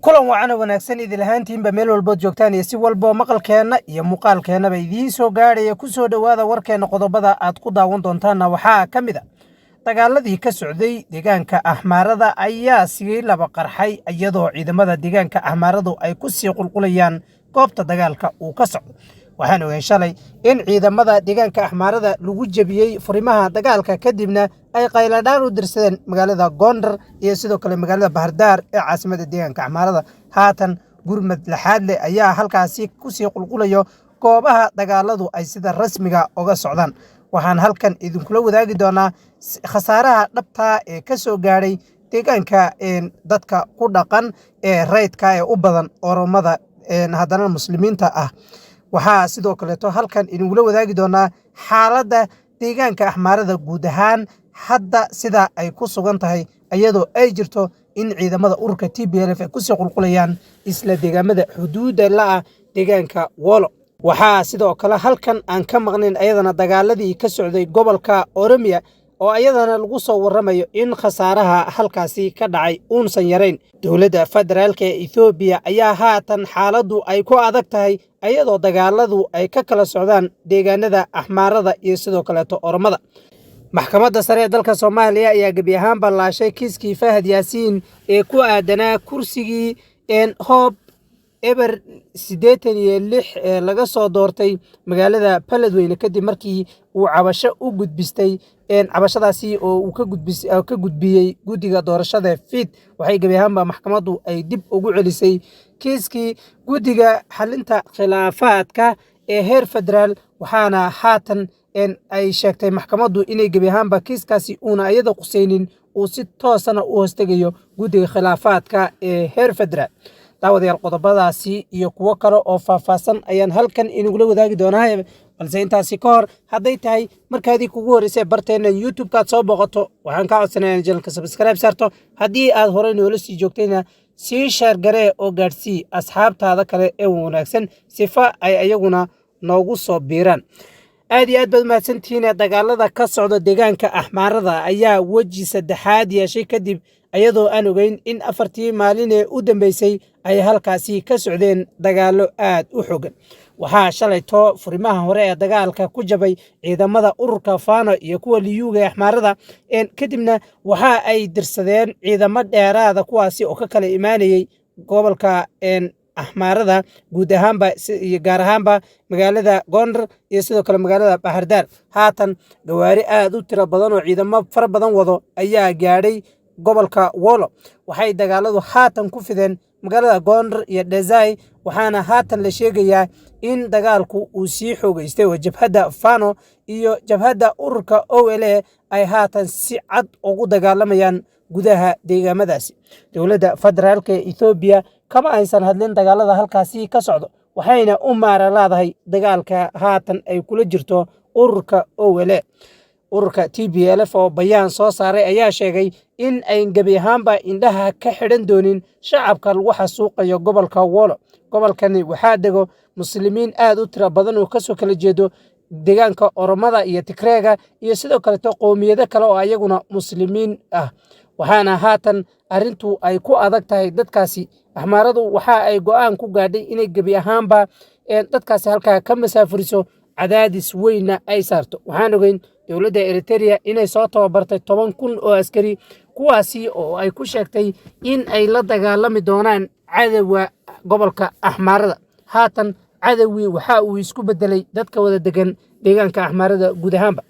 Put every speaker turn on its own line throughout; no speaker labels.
kulan wacan wanaagsan idil ahaantiinba meel walbood joogtaan iyo si walbo maqalkeena iyo muuqaalkeenaba idiin soo gaadhaya ku soo dhawaada warkeena qodobada aad ku daawan doontaana waxaa ka mid ah dagaaladii ka socday deegaanka Axmaarada ayaa sii laba qarxay iyadoo ciidamada deegaanka Axmaaradu ay ku sii qulqulayaan goobta dagaalka uu ka socdo waxaan ogeyn shalay in ciidamada deegaanka Axmaarada lagu jabiyay furimaha dagaalka kadibna ay qayladhaan u dirsadeen magaalada Gondar iyo sidoo kale magaalada Bahardar ee caasimadda deegaanka Axmaarada haatan gurmad laxaad leh ayaa halkaasi ku sii qulqulayo goobaha dagaaladu ay sida rasmiga uga socdaan waxaan halkan idinkula wadaagi doonaa khasaaraha dhabta ee ka soo gaaray deegaanka dadka ku dhaqan ee raydka ee u badan oromada haddana muslimiinta ah waxaa sidoo kaleeto halkan idinkula wadaagi doonaa xaaladda deegaanka Axmaarada guud ahaan hadda sida ay ku sugan tahay iyadoo ay jirto in ciidamada ururka TPLF ay ku sii qulqulayaan isla deegaamada xuduudda la ah deegaanka Wolo waxaa sidoo kale halkan aan ka maqnayn ayadana dagaaladii ka socday gobolka Oromia oo ayadana lagu soo waramayo in khasaaraha halkaasi ka dhacay uunsan yarayn dowladda federaalka ee Ethiopia ayaa haatan xaaladdu ay ku adag tahay ayadoo dagaaladu ay ka kala socdaan deegaanada Axmaarada iyo sidoo kale Oromada maxkamadda sare ee dalka Soomaaliya ayaa gabi ahaan ballaashay kiiskii Fahad Yaasiin ee ku aadanaa kursigii Hob eber 86 ee laga soo doortay magaalada Beledweyne kadib markii uu cabasho u gudbistay cabashadaasi oo uu ka gudbiyay guddiga doorashada FID waxay gabi ahaanba maxkamaddu ay dib ugu celisay kiiskii guddiga xalinta khilaafaadka ee heer federaal waxaana haatan ay sheegtay maxkamaddu inay gabi ahaanba kiiskaasi uuna iyada qusaynin uu si toosana u hoostegayo guddiga khilaafaadka ee heer federaal daawadayaal qodobadaasi iyo kuwo kale oo faahfaahsan ayaan halkan inagula wadaagi doonaa balse intaasi ka hor hadday tahay markaadii kugu horreysay barteena YouTube-kaad soo boqoto waxaan ka codsanayaa in channelka subscribe saarto haddii aad horey noola sii joogtayna sii share garee oo gaadhsii asxaabtaada kale ee wanaagsan sifa ay ayaguna noogu soo biiraan aad iyo aad baad mahadsantihiin dagaalada ka socda deegaanka Axmaarada ayaa weji saddexaad yeeshay kadib ayadoo aan ogeyn in afartii maalin ee u dambeysay ay halkaasi ka socdeen dagaalo aad u xooggan waxaa shalayto furimaha hore ee dagaalka ku jabay ciidamada ururka Fano iyo kuwa liyuuga ee Axmaarada kadibna waxa ay dirsadeen ciidamo dheeraada kuwaasi oo ka kala imaanayay gobolka Axmaarada guud ahaanba iyo gaar ahaanba magaalada Gondar iyo sidoo kale magaalada Bahardar haatan gawaari aad u tiro badan oo ciidamo fara badan wado ayaa gaadhay gobolka Wolo waxay dagaaladu haatan ku fideen magaalada Gondar iyo Dezay waxaana haatan la sheegayaa in dagaalku uu sii xoogaystay oo jabhadda Fano iyo jabhadda ururka OLA ay haatan si cad ugu dagaalamayaan gudaha deegaamadaasi dowladda federaalka ee Ethiopia kama aysan hadlin dagaalada halkaasi ka socdo waxayna u maaralaadahay dagaalka haatan ay kula jirto ururka OLA ururka TPLF oo bayaan soo saaray ayaa sheegay in ay gabi ahaanba indhaha ka xidhan doonin shacabka lagu xasuuqayo gobolka Wolo gobolkani waxaa dego muslimiin aad u tiro badan oo kasoo kala jeedo deegaanka Oromada iyo Tigreega iyo sidoo kale qowmiyado kale oo ayaguna muslimiin ah waxaana haatan arintu ay ku adag tahay dadkaasi Axmaaradu waxa ay go'aan ku gaadhay inay gabi ahaanba dadkaasi halka ka masaafuriso cadaadis weyna ay saarto waxaan ogeyn dowladda Eritrea inay soo tababartay 10,000 oo askari kuwaasi oo ay ku sheegtay in ay la dagaalami doonaan cadawga gobolka Axmaarada haatan cadawgi waxa uu isku bedelay dadka wada degan deegaanka Axmaarada guud ahaanba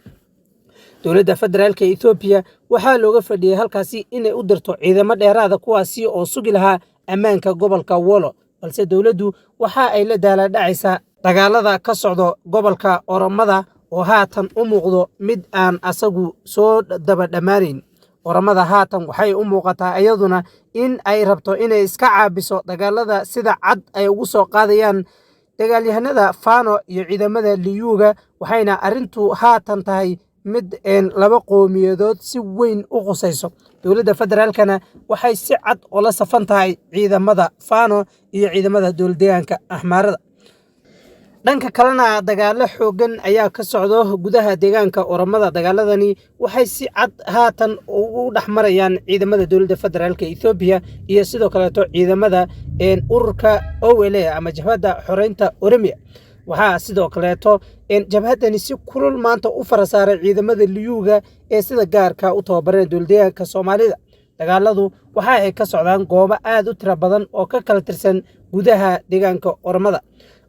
dowladda federaalka ee Ethiopia waxaa looga fadhiyay halkaasi inay u dirto ciidamo dheeraada kuwaasi oo sugi lahaa ammaanka gobolka Wolo balse dowladdu waxa ay la daala dhacaysaa dagaalada ka socdo gobolka Oromada oo haatan u muuqdo mid aan asagu soo daba dhamaanayn Oromada haatan waxay u muuqataa iyaduna in ay rabto inay iska caabiso dagaalada sida cad ay ugu soo qaadayaan dagaalyahanada Fano iyo ciidamada liyuuga waxayna arintu haatan tahay mid laba qowmiyadood si weyn u qusayso dowladda federaalkana waxay si cad ula safan tahay ciidamada Fano iyo ciidamada dowladdeegaanka Axmaarada dhanka kalena dagaalo xoogan ayaa ka socdo gudaha deegaanka Oromada dagaaladani waxay si cad haatan ugu dhaxmarayaan ciidamada dowladda federaalka Ethiopia iyo sidoo kale ciidamada ururka OLA ama jabhadda xoreynta Oromia. waxaa sidoo kaleeto jabhaddani si kulul maanta u farasaaray ciidamada liyuuga ee sida gaarka u tababareen dowladdeegaanka Soomaalida. dagaaladu waxa ay ka socdaan goobo aad u tiro badan oo ka kala tirsan gudaha deegaanka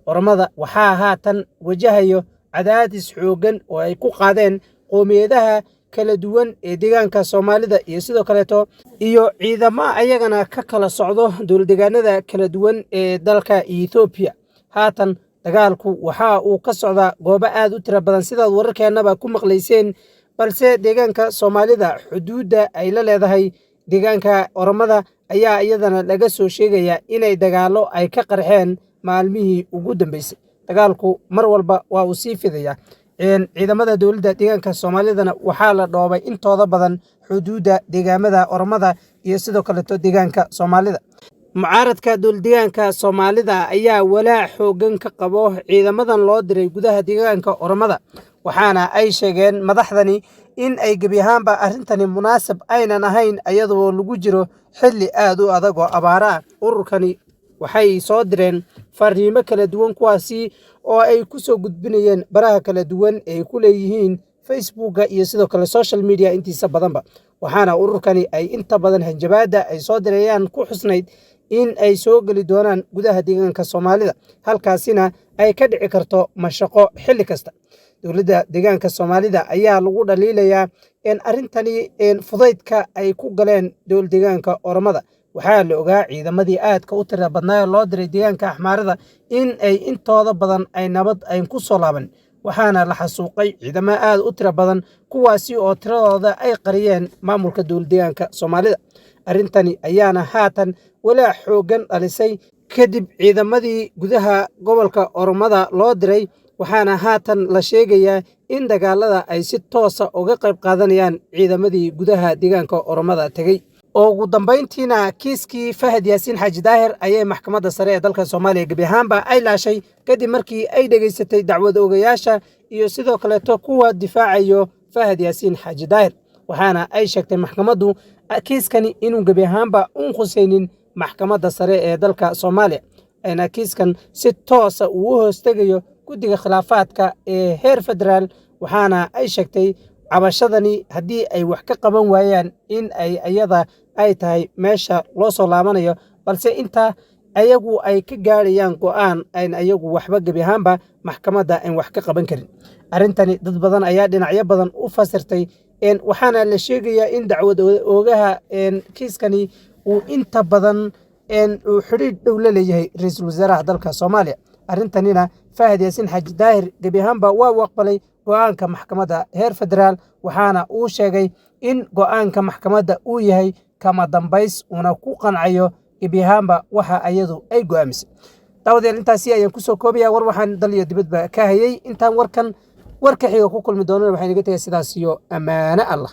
Oromada waxaa haatan wajahayo cadaadis xoogan oo ay ku qaadeen qoomiyadaha kala duwan ee deegaanka Soomaalida iyo sidoo kaleeto iyo ciidamo ayagana ka kala socdo dowladdeegaanada kala duwan ee dalka Ethiopia. haatan dagaalku waxa uu ka socdaa goobo aad u tiro badan sidaad wararkeenaba ku maqlayseen, balse deegaanka Soomaalida xuduudda ay la leedahay deegaanka Oromada ayaa iyadana laga soo sheegaya inay dagaalo ay ka qarxeen maalmihii ugu dambeysay. dagaalku mar walba waa uu sii fidaya. ciidamada dowladda deegaanka Soomaalidana waxaa la dhoobay intooda badan xuduudda deegaamada Oromada iyo sidoo kaleeto deegaanka Soomaalida. mucaaradka dowladdeegaanka Soomaalida ayaa walaac xoogan ka qabo ciidamadan loo diray gudaha deegaanka Oromada, waxaana ay sheegeen madaxdani in ay gebi ahaanba arrintani munaasab aynan ahayn iyadoo lagu jiro xilli aad u adag oo abaara ah. ururkani waxay soo direen fariimo kala duwan kuwaasi oo ay ku soo gudbinayeen baraha kala duwan ee ku leeyihiin Facebooka iyo sidoo kale social media intiisa badanba. waxaana ururkani ay inta badan hanjabaada ay soo dirayaan ku xusnayd in ay soo gali doonaan gudaha deegaanka Soomaalida, halkaasina ay ka dhici karto mashaqo xilli kasta. dowladda deegaanka Soomaalida ayaa lagu dhaliilayaa arrintani fudaydka ay ku galeen dowladda deegaanka Oromada. waxaa la ogaa ciidamadii aadka u tiro badnaa loo diray deegaanka Axmaarada in ay intooda badan ay nabad ay ku soo laaban, waxaana la xasuuqay ciidamo aad u tiro badan kuwaasi oo tiradooda ay qariyeen maamulka dowladda deegaanka Soomaalida. arrintani ayaana haatan walaac xoogan dhalisay kadib ciidamadii gudaha gobolka Oromada loo diray, waxaana haatan la sheegayaa in dagaalada ay si toosa uga qayb qaadanayaan ciidamadii gudaha deegaanka Oromada tegey. ugu dambeyntiina kiiskii Fahad Yaasiin Xaaji Daahir ayay maxkamadda sare ee dalka Soomaaliya gebi ahaanba ay laashay kadib markii ay dhageysatay dacwad ogayaasha iyo sidoo kaleeto kuwa difaacayo Fahad Yaasiin Xaaji Daahir. waxaana ay sheegtay maxkamaddu kiiskani inuu gebi ahaanba u khusaynin maxkamadda sare ee dalka Soomaaliya, ayna kiiskan si toosa uu u hoostegayo guddiga khilaafaadka ee heer federaal. waxaana ay sheegtay cabashadani haddii ay wax ka qaban waayaan in ay iyada ay tahay meesha loo soo laabanayo, balse intaa ayagu ay ka gaarayaan go'aan ayn ayagu waxba gebi ahaanba maxkamadda aan wax ka qaban karin. arrintani dad badan ayaa dhinacyo badan u fasirtay, waxaana la sheegayaa in dacwad oogaha kiiskani uu inta badan uu xidhiidh dhow la leeyahay ra'iisul wasaaraha dalka Soomaaliya. arrintanina Fahad Yaasiin Xaaji Daahir gebi ahaanba waa u aqbalay go'aanka maxkamadda heer federaal, waxaana uu sheegay in go'aanka maxkamadda uu yahay kama dambays una ku qancayo gebi ahaanba waxa ayadu ay go'aamisay. daawadyaal intaasi ayaan ku soo koobayaa war waxaan dal iyo dibadba ka hayay. intaan warka xiga ku kulmi doonana waxaan iga tagay sidaas iyo ammaano Allah.